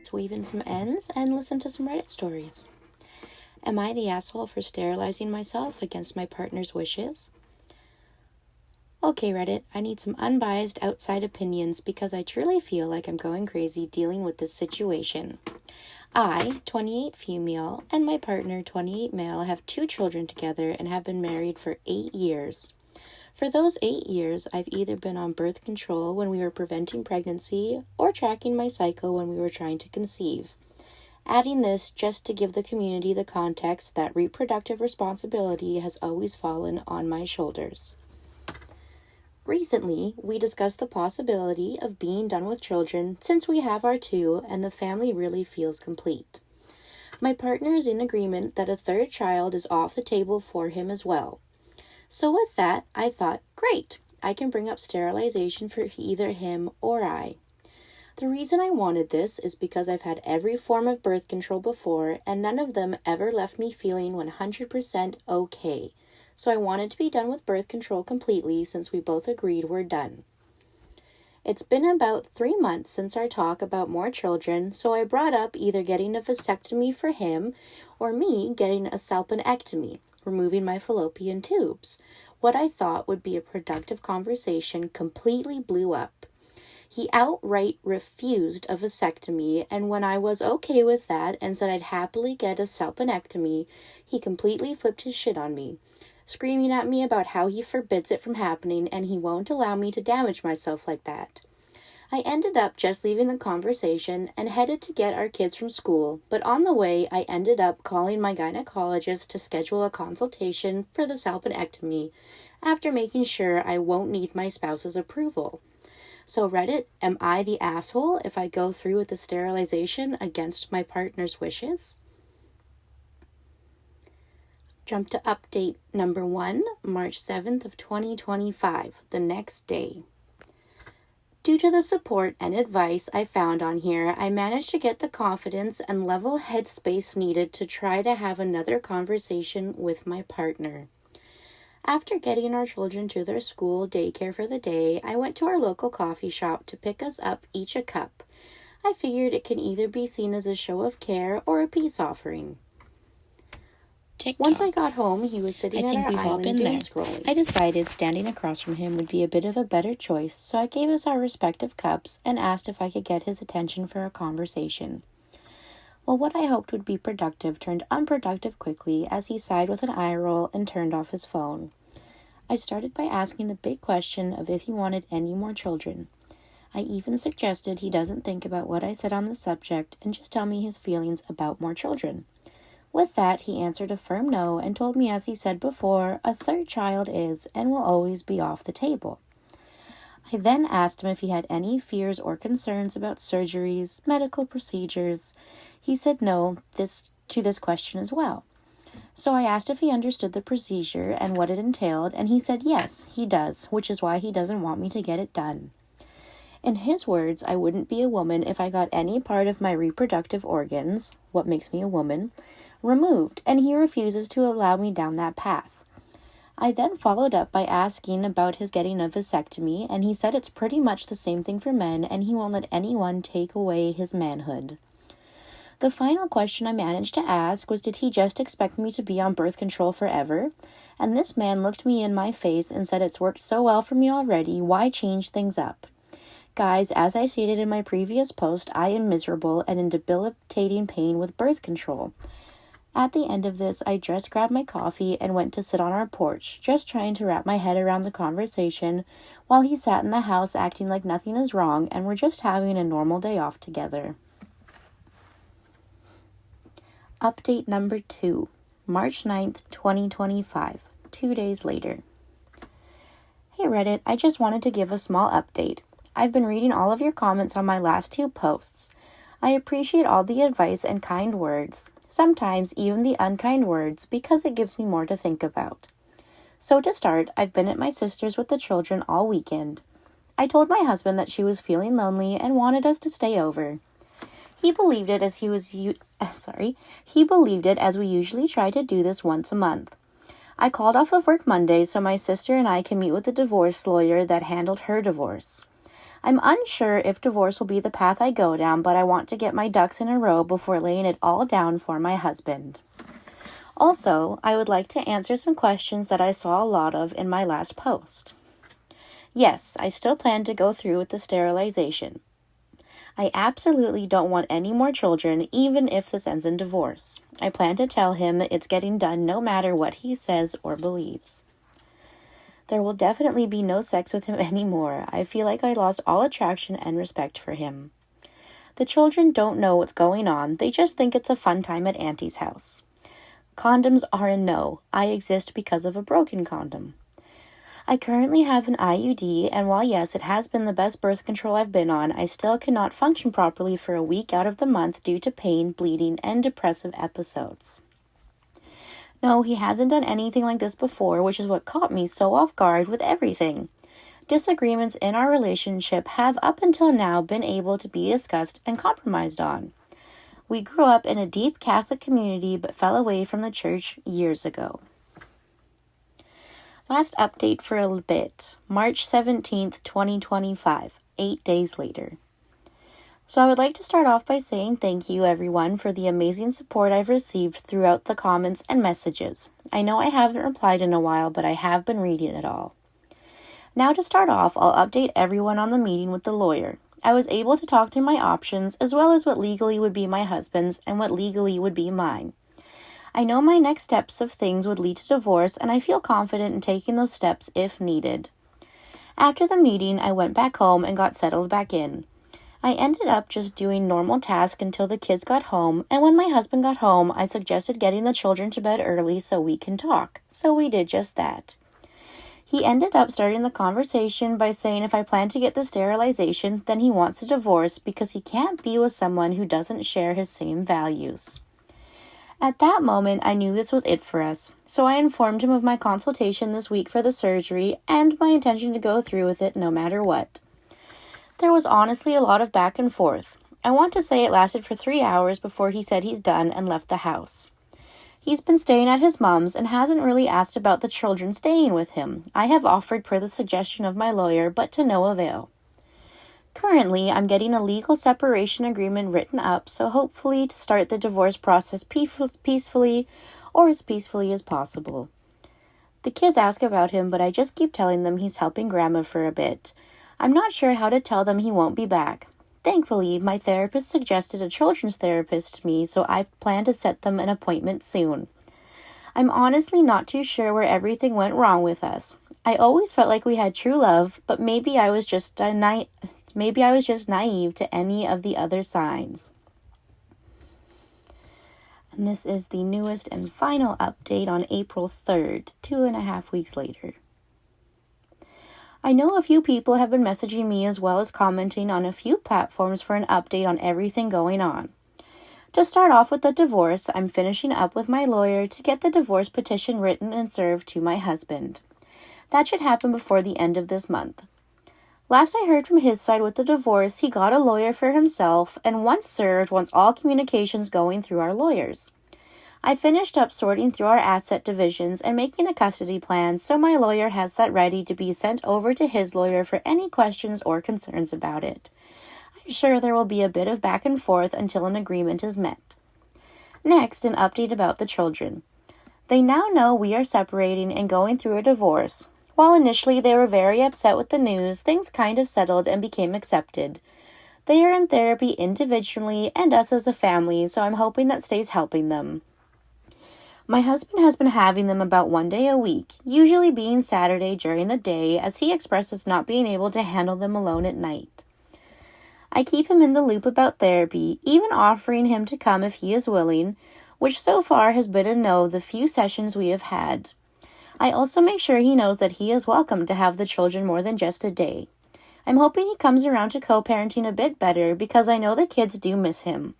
let's weave in some ends and listen to some Reddit stories. Am I the asshole for sterilizing myself against my partner's wishes? Okay, Reddit, I need some unbiased outside opinions because I truly feel like I'm going crazy dealing with this situation. I, 28 female, and my partner, 28 male, have 2 children together and have been married for 8 years. For those 8 years, I've either been on birth control when we were preventing pregnancy or tracking my cycle when we were trying to conceive. Adding this just to give the community the context that reproductive responsibility has always fallen on my shoulders. Recently, we discussed the possibility of being done with children since we have our 2 and the family really feels complete. My partner is in agreement that a 3rd child is off the table for him as well. So with that, I thought, great, I can bring up sterilization for either him or I. The reason I wanted this is because I've had every form of birth control before and none of them ever left me feeling 100% okay. So I wanted to be done with birth control completely since we both agreed we're done. It's been about 3 months since our talk about more children, so I brought up either getting a vasectomy for him or me getting a salpinectomy, removing my fallopian tubes. What I thought would be a productive conversation completely blew up. He outright refused a vasectomy, and when I was okay with that and said I'd happily get a salpinectomy, he completely flipped his shit on me, screaming at me about how he forbids it from happening and he won't allow me to damage myself like that. I ended up just leaving the conversation and headed to get our kids from school, but on the way I ended up calling my gynecologist to schedule a consultation for the salpinectomy after making sure I won't need my spouse's approval. So Reddit, am I the asshole if I go through with the sterilization against my partner's wishes? Jump to update number 1, March 7th of 2025, the next day. Due to the support and advice I found on here, I managed to get the confidence and level headspace needed to try to have another conversation with my partner. After getting our children to their school daycare for the day, I went to our local coffee shop to pick us up each a cup. I figured it can either be seen as a show of care or a peace offering. TikTok. Once I got home, he was sitting at our island doom scrolling. I decided standing across from him would be a bit of a better choice, so I gave us our respective cups and asked if I could get his attention for a conversation. Well, what I hoped would be productive turned unproductive quickly as he sighed with an eye roll and turned off his phone. I started by asking the big question of if he wanted any more children. I even suggested he doesn't think about what I said on the subject and just tell me his feelings about more children. With that, he answered a firm no and told me, as he said before, a 3rd child is and will always be off the table. I then asked him if he had any fears or concerns about surgeries, medical procedures. He said no to this question as well. So I asked if he understood the procedure and what it entailed, and he said yes, he does, which is why he doesn't want me to get it done. In his words, I wouldn't be a woman if I got any part of my reproductive organs, what makes me a woman, removed, and he refuses to allow me down that path. I then followed up by asking about his getting a vasectomy, and he said it's pretty much the same thing for men, and he won't let anyone take away his manhood. The final question I managed to ask was, did he just expect me to be on birth control forever? And this man looked me in my face and said it's worked so well for me already, why change things up? Guys, as I stated in my previous post, I am miserable and in debilitating pain with birth control. At the end of this, I just grabbed my coffee and went to sit on our porch, just trying to wrap my head around the conversation, while he sat in the house acting like nothing is wrong and we're just having a normal day off together. Update number 2, March 9th, 2025, 2 days later. Hey Reddit, I just wanted to give a small update. I've been reading all of your comments on my last 2 posts. I appreciate all the advice and kind words, sometimes even the unkind words, because it gives me more to think about. So to start, I've been at my sister's with the children all weekend. I told my husband that she was feeling lonely and wanted us to stay over. He believed it as we usually try to do this once a month. I called off of work Monday so my sister and I can meet with the divorce lawyer that handled her divorce. I'm unsure if divorce will be the path I go down, but I want to get my ducks in a row before laying it all down for my husband. Also, I would like to answer some questions that I saw a lot of in my last post. Yes, I still plan to go through with the sterilization. I absolutely don't want any more children, even if this ends in divorce. I plan to tell him it's getting done no matter what he says or believes. There will definitely be no sex with him anymore. I feel like I lost all attraction and respect for him. The children don't know what's going on. They just think it's a fun time at Auntie's house. Condoms are a no. I exist because of a broken condom. I currently have an IUD, and while yes, it has been the best birth control I've been on, I still cannot function properly for a week out of the month due to pain, bleeding, and depressive episodes. No, he hasn't done anything like this before, which is what caught me so off guard with everything. Disagreements in our relationship have up until now been able to be discussed and compromised on. We grew up in a deep Catholic community but fell away from the church years ago. Last update for a bit, March 17th, 2025, 8 days later. So I would like to start off by saying thank you, everyone, for the amazing support I've received throughout the comments and messages. I know I haven't replied in a while, but I have been reading it all. Now to start off, I'll update everyone on the meeting with the lawyer. I was able to talk through my options, as well as what legally would be my husband's and what legally would be mine. I know my next steps of things would lead to divorce, and I feel confident in taking those steps if needed. After the meeting, I went back home and got settled back in. I ended up just doing normal tasks until the kids got home, and when my husband got home, I suggested getting the children to bed early so we can talk. So we did just that. He ended up starting the conversation by saying if I plan to get the sterilization, then he wants a divorce because he can't be with someone who doesn't share his same values. At that moment, I knew this was it for us, so I informed him of my consultation this week for the surgery and my intention to go through with it no matter what. There was honestly a lot of back and forth. I want to say it lasted for 3 hours before he said he's done and left the house. He's been staying at his mom's and hasn't really asked about the children staying with him. I have offered per the suggestion of my lawyer, but to no avail. Currently, I'm getting a legal separation agreement written up, so hopefully to start the divorce process peacefully or as peacefully as possible. The kids ask about him, but I just keep telling them he's helping Grandma for a bit. I'm not sure how to tell them he won't be back. Thankfully, my therapist suggested a children's therapist to me, so I plan to set them an appointment soon. I'm honestly not too sure where everything went wrong with us. I always felt like we had true love, but maybe I was just naive to any of the other signs. And this is the newest and final update on April 3rd, 2.5 weeks later. I know a few people have been messaging me as well as commenting on a few platforms for an update on everything going on. To start off with the divorce, I'm finishing up with my lawyer to get the divorce petition written and served to my husband. That should happen before the end of this month. Last I heard from his side with the divorce, he got a lawyer for himself and once served wants all communications going through our lawyers. I finished up sorting through our asset divisions and making a custody plan, so my lawyer has that ready to be sent over to his lawyer for any questions or concerns about it. I'm sure there will be a bit of back and forth until an agreement is met. Next, an update about the children. They now know we are separating and going through a divorce. While initially they were very upset with the news, things kind of settled and became accepted. They are in therapy individually and us as a family, so I'm hoping that stays helping them. My husband has been having them about 1 day a week, usually being Saturday during the day, as he expresses not being able to handle them alone at night. I keep him in the loop about therapy, even offering him to come if he is willing, which so far has been a no the few sessions we have had. I also make sure he knows that he is welcome to have the children more than just a day. I'm hoping he comes around to co-parenting a bit better because I know the kids do miss him.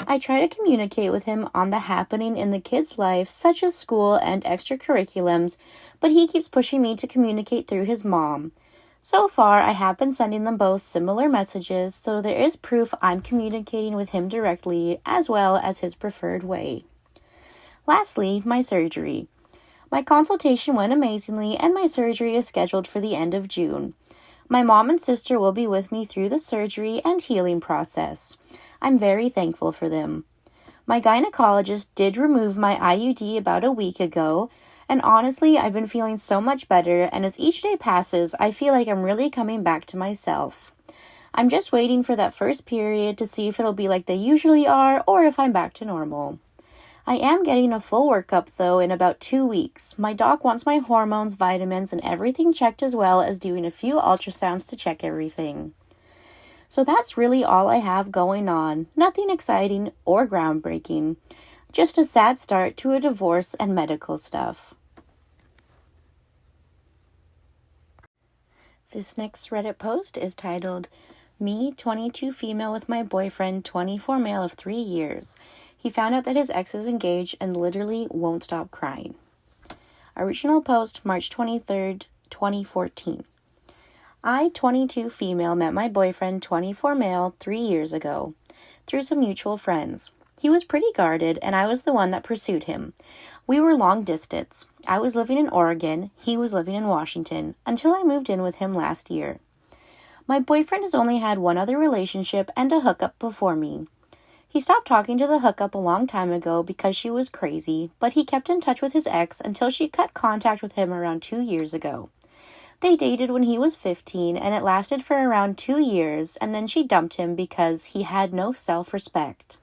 I try to communicate with him on the happening in the kids' life, such as school and extracurriculums, but he keeps pushing me to communicate through his mom. So far, I have been sending them both similar messages, so there is proof I'm communicating with him directly, as well as his preferred way. Lastly, my surgery. My consultation went amazingly, and my surgery is scheduled for the end of June. My mom and sister will be with me through the surgery and healing process. I'm very thankful for them. My gynecologist did remove my IUD about a week ago, and honestly, I've been feeling so much better, and as each day passes, I feel like I'm really coming back to myself. I'm just waiting for that first period to see if it'll be like they usually are or if I'm back to normal. I am getting a full workup though in about 2 weeks. My doc wants my hormones, vitamins, and everything checked as well as doing a few ultrasounds to check everything. So that's really all I have going on. Nothing exciting or groundbreaking. Just a sad start to a divorce and medical stuff. This next Reddit post is titled, Me, 22 female with my boyfriend, 24 male of 3 years. He found out that his ex is engaged and literally won't stop crying. Original post, March 23rd, 2014. I, 22 female, met my boyfriend, 24 male, 3 years ago, through some mutual friends. He was pretty guarded, and I was the one that pursued him. We were long distance. I was living in Oregon, he was living in Washington, until I moved in with him last year. My boyfriend has only had one other relationship and a hookup before me. He stopped talking to the hookup a long time ago because she was crazy, but he kept in touch with his ex until she cut contact with him around 2 years ago. They dated when he was 15, and it lasted for around 2 years, and then she dumped him because he had no self-respect.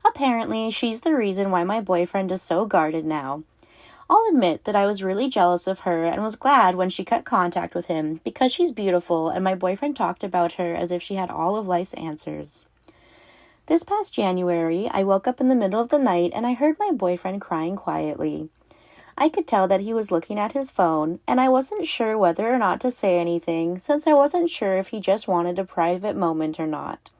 Apparently, she's the reason why my boyfriend is so guarded now. I'll admit that I was really jealous of her and was glad when she cut contact with him because she's beautiful and my boyfriend talked about her as if she had all of life's answers. This past January, I woke up in the middle of the night and I heard my boyfriend crying quietly. I could tell that he was looking at his phone, and I wasn't sure whether or not to say anything since I wasn't sure if he just wanted a private moment or not.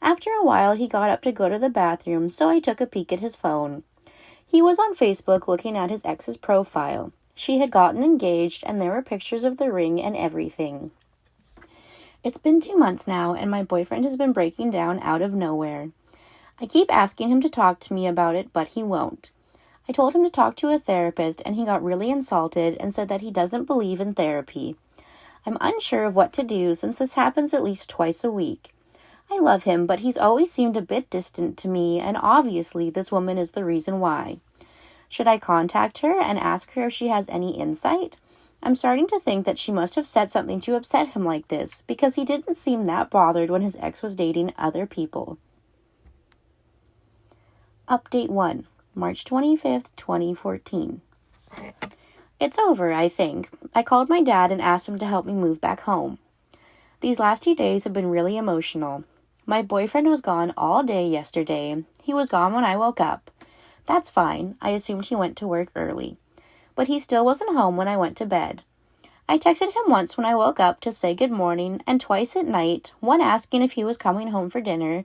After a while, he got up to go to the bathroom, so I took a peek at his phone. He was on Facebook looking at his ex's profile. She had gotten engaged, and there were pictures of the ring and everything. It's been 2 months now, and my boyfriend has been breaking down out of nowhere. I keep asking him to talk to me about it, but he won't. I told him to talk to a therapist, and he got really insulted and said that he doesn't believe in therapy. I'm unsure of what to do since this happens at least twice a week. I love him, but he's always seemed a bit distant to me, and obviously this woman is the reason why. Should I contact her and ask her if she has any insight? I'm starting to think that she must have said something to upset him like this, because he didn't seem that bothered when his ex was dating other people. Update 1, March 25th, 2014. It's over, I think. I called my dad and asked him to help me move back home. These last 2 days have been really emotional. My boyfriend was gone all day yesterday. He was gone when I woke up. That's fine. I assumed he went to work early. But he still wasn't home when I went to bed. I texted him once when I woke up to say good morning and twice at night, one asking if he was coming home for dinner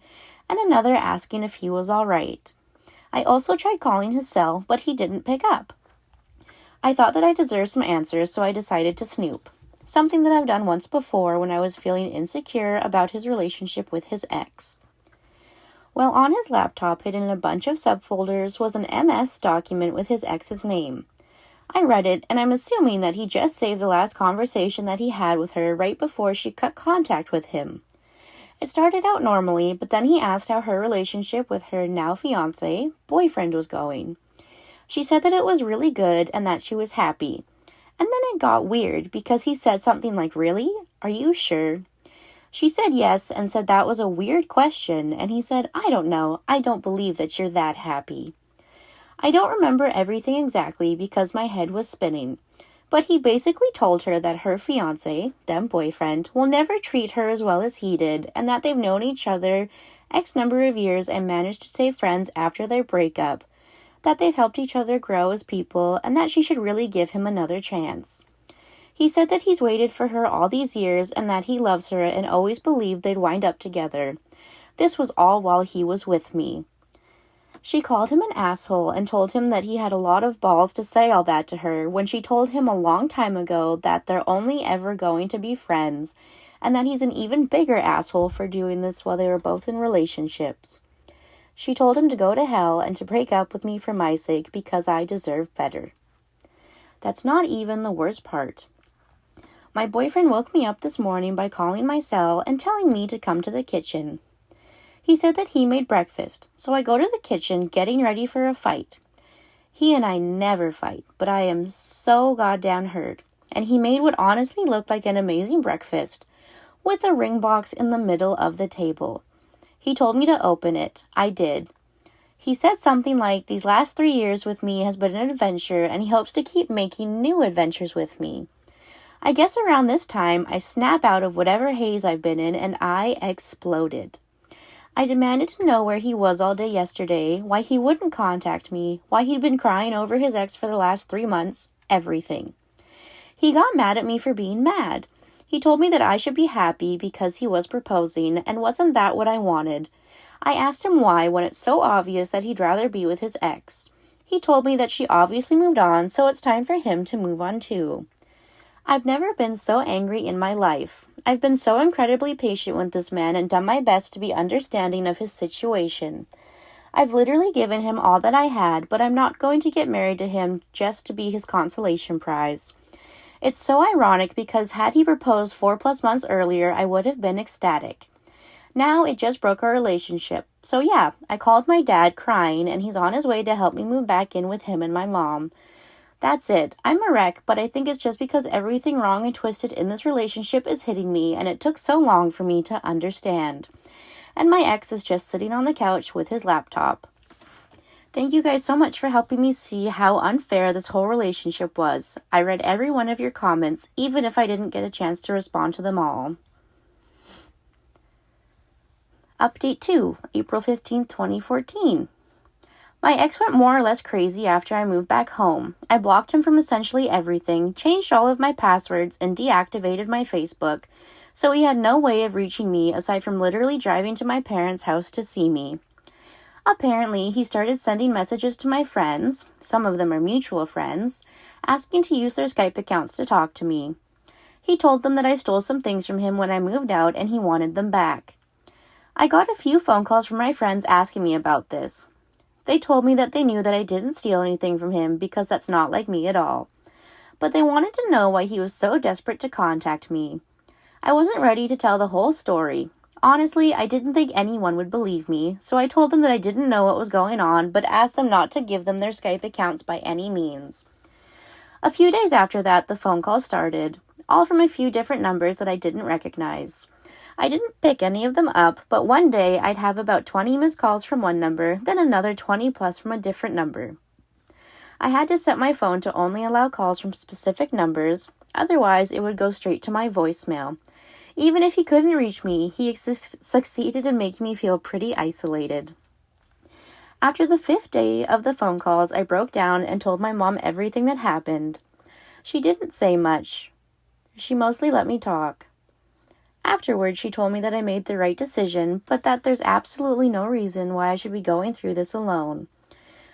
and another asking if he was all right. I also tried calling his cell, but he didn't pick up. I thought that I deserved some answers, so I decided to snoop. Something that I've done once before when I was feeling insecure about his relationship with his ex. Well, on his laptop, hidden in a bunch of subfolders, was an MS document with his ex's name. I read it, and I'm assuming that he just saved the last conversation that he had with her right before she cut contact with him. It started out normally, but then he asked how her relationship with her now fiancé, boyfriend, was going. She said that it was really good and that she was happy. And then it got weird because he said something like, "Really? Are you sure?" She said yes and said that was a weird question, and he said, "I don't know. I don't believe that you're that happy." I don't remember everything exactly because my head was spinning, but he basically told her that her fiancé, then boyfriend, will never treat her as well as he did, and that they've known each other X number of years and managed to stay friends after their breakup, that they've helped each other grow as people, and that she should really give him another chance. He said that he's waited for her all these years and that he loves her and always believed they'd wind up together. This was all while he was with me. She called him an asshole and told him that he had a lot of balls to say all that to her when she told him a long time ago that they're only ever going to be friends, and that he's an even bigger asshole for doing this while they were both in relationships. She told him to go to hell and to break up with me for my sake because I deserve better. That's not even the worst part. My boyfriend woke me up this morning by calling my cell and telling me to come to the kitchen. He said that he made breakfast, so I go to the kitchen getting ready for a fight. He and I never fight, but I am so goddamn hurt. And he made what honestly looked like an amazing breakfast, with a ring box in the middle of the table. He told me to open it. I did. He said something like, "These last 3 years with me has been an adventure, and he hopes to keep making new adventures with me." I guess around this time, I snap out of whatever haze I've been in, and I exploded. I demanded to know where he was all day yesterday, why he wouldn't contact me, why he'd been crying over his ex for the last 3 months, everything. He got mad at me for being mad. He told me that I should be happy because he was proposing, and wasn't that what I wanted? I asked him why when it's so obvious that he'd rather be with his ex. He told me that she obviously moved on, so it's time for him to move on too. I've never been so angry in my life. I've been so incredibly patient with this man and done my best to be understanding of his situation. I've literally given him all that I had, but I'm not going to get married to him just to be his consolation prize. It's so ironic because had he proposed 4+ months earlier, I would have been ecstatic. Now it just broke our relationship. So yeah, I called my dad crying and he's on his way to help me move back in with him and my mom. That's it. I'm a wreck, but I think it's just because everything wrong and twisted in this relationship is hitting me, and it took so long for me to understand. And my ex is just sitting on the couch with his laptop. Thank you guys so much for helping me see how unfair this whole relationship was. I read every one of your comments, even if I didn't get a chance to respond to them all. Update 2, April 15th, 2014. My ex went more or less crazy after I moved back home. I blocked him from essentially everything, changed all of my passwords, and deactivated my Facebook, so he had no way of reaching me aside from literally driving to my parents' house to see me. Apparently, he started sending messages to my friends, some of them are mutual friends, asking to use their Skype accounts to talk to me. He told them that I stole some things from him when I moved out and he wanted them back. I got a few phone calls from my friends asking me about this. They told me that they knew that I didn't steal anything from him because that's not like me at all. But they wanted to know why he was so desperate to contact me. I wasn't ready to tell the whole story. Honestly, I didn't think anyone would believe me, so I told them that I didn't know what was going on, but asked them not to give them their Skype accounts by any means. A few days after that, the phone calls started, all from a few different numbers that I didn't recognize. I didn't pick any of them up, but one day I'd have about 20 missed calls from one number, then another 20 plus from a different number. I had to set my phone to only allow calls from specific numbers, otherwise it would go straight to my voicemail. Even if he couldn't reach me, he succeeded in making me feel pretty isolated. After the 5th day of the phone calls, I broke down and told my mom everything that happened. She didn't say much. She mostly let me talk. Afterwards, she told me that I made the right decision, but that there's absolutely no reason why I should be going through this alone.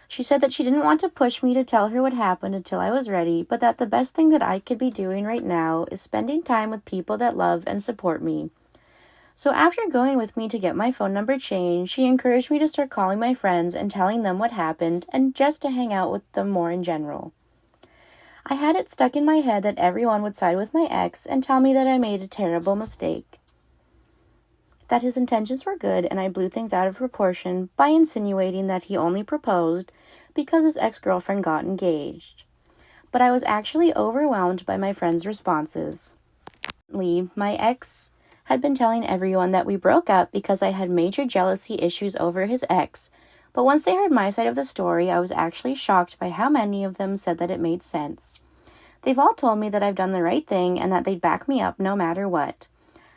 She said that she didn't want to push me to tell her what happened until I was ready, but that the best thing that I could be doing right now is spending time with people that love and support me. So after going with me to get my phone number changed, she encouraged me to start calling my friends and telling them what happened and just to hang out with them more in general. I had it stuck in my head that everyone would side with my ex and tell me that I made a terrible mistake. That his intentions were good and I blew things out of proportion by insinuating that he only proposed because his ex-girlfriend got engaged. But I was actually overwhelmed by my friends' responses. My ex had been telling everyone that we broke up because I had major jealousy issues over his ex, but once they heard my side of the story, I was actually shocked by how many of them said that it made sense. They've all told me that I've done the right thing and that they'd back me up no matter what.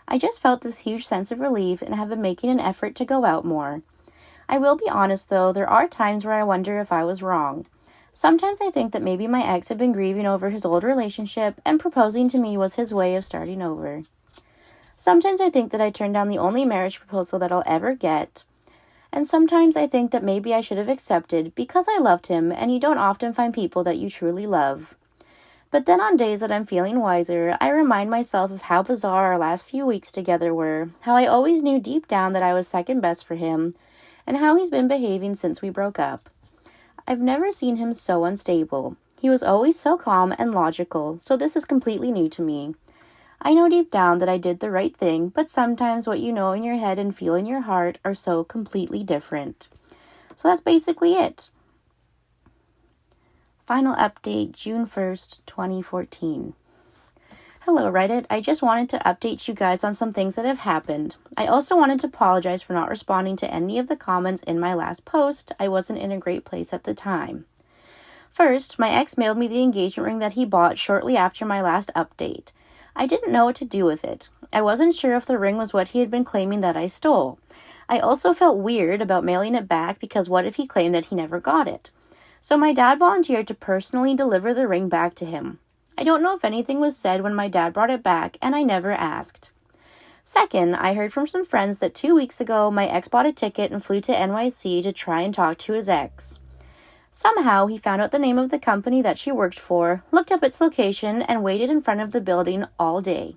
I just felt this huge sense of relief and have been making an effort to go out more. I will be honest though, there are times where I wonder if I was wrong. Sometimes I think that maybe my ex had been grieving over his old relationship and proposing to me was his way of starting over. Sometimes I think that I turned down the only marriage proposal that I'll ever get. And sometimes I think that maybe I should have accepted because I loved him and you don't often find people that you truly love. But then on days that I'm feeling wiser, I remind myself of how bizarre our last few weeks together were, how I always knew deep down that I was second best for him, and how he's been behaving since we broke up. I've never seen him so unstable. He was always so calm and logical, so this is completely new to me. I know deep down that I did the right thing, but sometimes what you know in your head and feel in your heart are so completely different. So that's basically it. Final update, June 1st, 2014. Hello, Reddit. I just wanted to update you guys on some things that have happened. I also wanted to apologize for not responding to any of the comments in my last post. I wasn't in a great place at the time. First, my ex mailed me the engagement ring that he bought shortly after my last update. I didn't know what to do with it. I wasn't sure if the ring was what he had been claiming that I stole. I also felt weird about mailing it back because what if he claimed that he never got it? So my dad volunteered to personally deliver the ring back to him. I don't know if anything was said when my dad brought it back, and I never asked. Second, I heard from some friends that 2 weeks ago, my ex bought a ticket and flew to NYC to try and talk to his ex. Somehow, he found out the name of the company that she worked for, looked up its location, and waited in front of the building all day.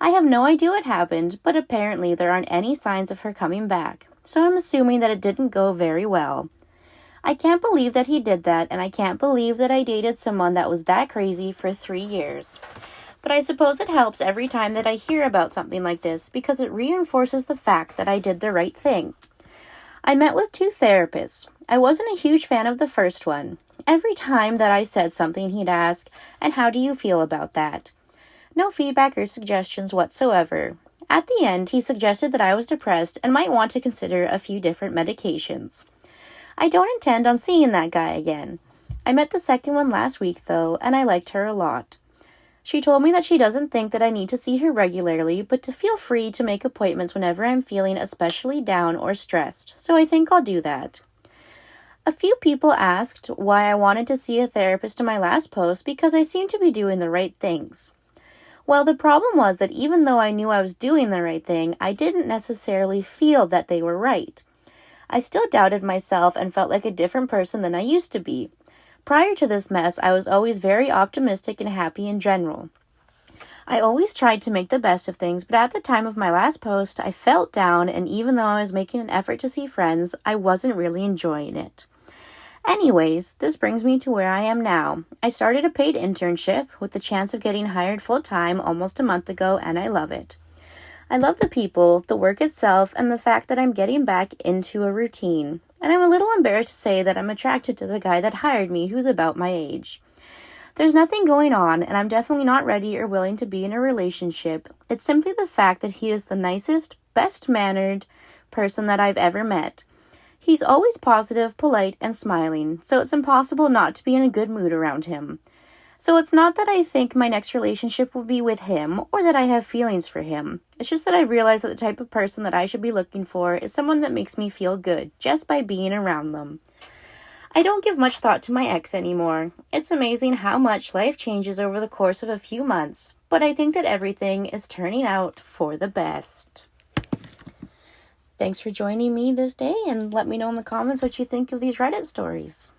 I have no idea what happened, but apparently there aren't any signs of her coming back, so I'm assuming that it didn't go very well. I can't believe that he did that, and I can't believe that I dated someone that was that crazy for 3 years. But I suppose it helps every time that I hear about something like this because it reinforces the fact that I did the right thing. I met with 2 therapists. I wasn't a huge fan of the first one. Every time that I said something, he'd ask, "And how do you feel about that?" No feedback or suggestions whatsoever. At the end, he suggested that I was depressed and might want to consider a few different medications. I don't intend on seeing that guy again. I met the second one last week, though, and I liked her a lot. She told me that she doesn't think that I need to see her regularly, but to feel free to make appointments whenever I'm feeling especially down or stressed, so I think I'll do that. A few people asked why I wanted to see a therapist in my last post because I seemed to be doing the right things. Well, the problem was that even though I knew I was doing the right thing, I didn't necessarily feel that they were right. I still doubted myself and felt like a different person than I used to be. Prior to this mess, I was always very optimistic and happy in general. I always tried to make the best of things, but at the time of my last post, I felt down, and even though I was making an effort to see friends, I wasn't really enjoying it. Anyways, this brings me to where I am now. I started a paid internship with the chance of getting hired full-time almost a month ago, and I love it. I love the people, the work itself, and the fact that I'm getting back into a routine. And I'm a little embarrassed to say that I'm attracted to the guy that hired me who's about my age. There's nothing going on, and I'm definitely not ready or willing to be in a relationship. It's simply the fact that he is the nicest, best-mannered person that I've ever met. He's always positive, polite, and smiling, so it's impossible not to be in a good mood around him. So it's not that I think my next relationship will be with him or that I have feelings for him. It's just that I've realized that the type of person that I should be looking for is someone that makes me feel good just by being around them. I don't give much thought to my ex anymore. It's amazing how much life changes over the course of a few months, but I think that everything is turning out for the best. Thanks for joining me this day, and let me know in the comments what you think of these Reddit stories.